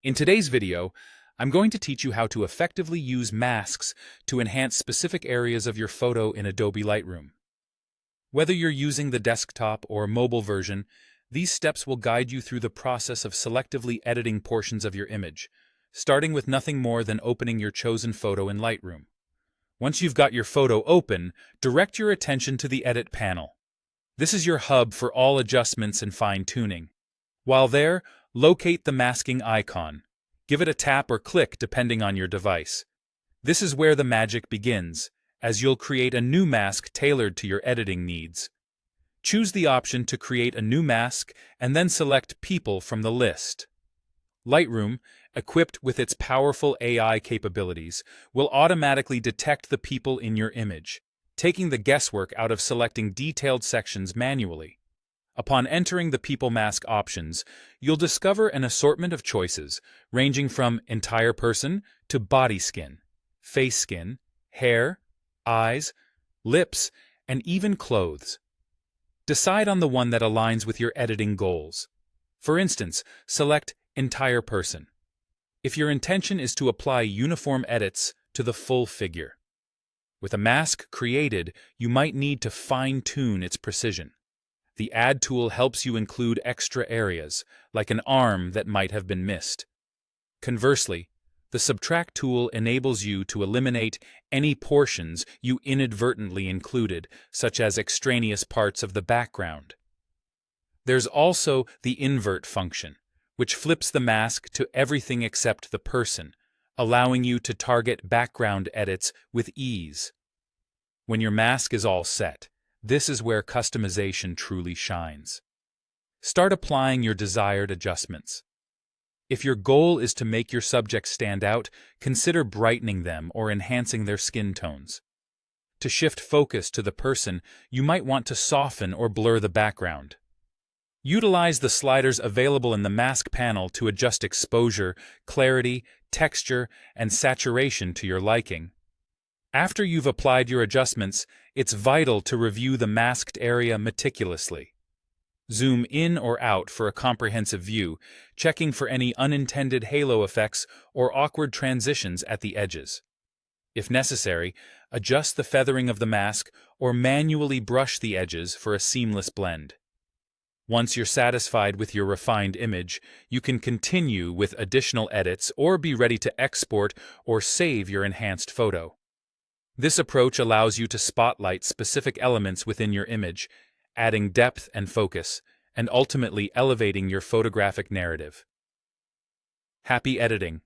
In today's video, I'm going to teach you how to effectively use masks to enhance specific areas of your photo in Adobe Lightroom. Whether you're using the desktop or mobile version, these steps will guide you through the process of selectively editing portions of your image, starting with nothing more than opening your chosen photo in Lightroom. Once you've got your photo open, direct your attention to the Edit panel. This is your hub for all adjustments and fine-tuning. While there, locate the masking icon. Give it a tap or click depending on your device. This is where the magic begins, as you'll create a new mask tailored to your editing needs. Choose the option to create a new mask and then select People from the list. Lightroom, equipped with its powerful AI capabilities, will automatically detect the people in your image, taking the guesswork out of selecting detailed sections manually. Upon entering the People Mask options, you'll discover an assortment of choices, ranging from entire person to body skin, face skin, hair, eyes, lips, and even clothes. Decide on the one that aligns with your editing goals. For instance, select Entire Person, if your intention is to apply uniform edits to the full figure. With a mask created, you might need to fine-tune its precision. The Add tool helps you include extra areas, like an arm that might have been missed. Conversely, the Subtract tool enables you to eliminate any portions you inadvertently included, such as extraneous parts of the background. There's also the Invert function, which flips the mask to everything except the person, allowing you to target background edits with ease. When your mask is all set, this is where customization truly shines. Start applying your desired adjustments. If your goal is to make your subject stand out, consider brightening them or enhancing their skin tones. To shift focus to the person, you might want to soften or blur the background. Utilize the sliders available in the mask panel to adjust exposure, clarity, texture, and saturation to your liking. After you've applied your adjustments, it's vital to review the masked area meticulously. Zoom in or out for a comprehensive view, checking for any unintended halo effects or awkward transitions at the edges. If necessary, adjust the feathering of the mask or manually brush the edges for a seamless blend. Once you're satisfied with your refined image, you can continue with additional edits or be ready to export or save your enhanced photo. This approach allows you to spotlight specific elements within your image, adding depth and focus, and ultimately elevating your photographic narrative. Happy editing!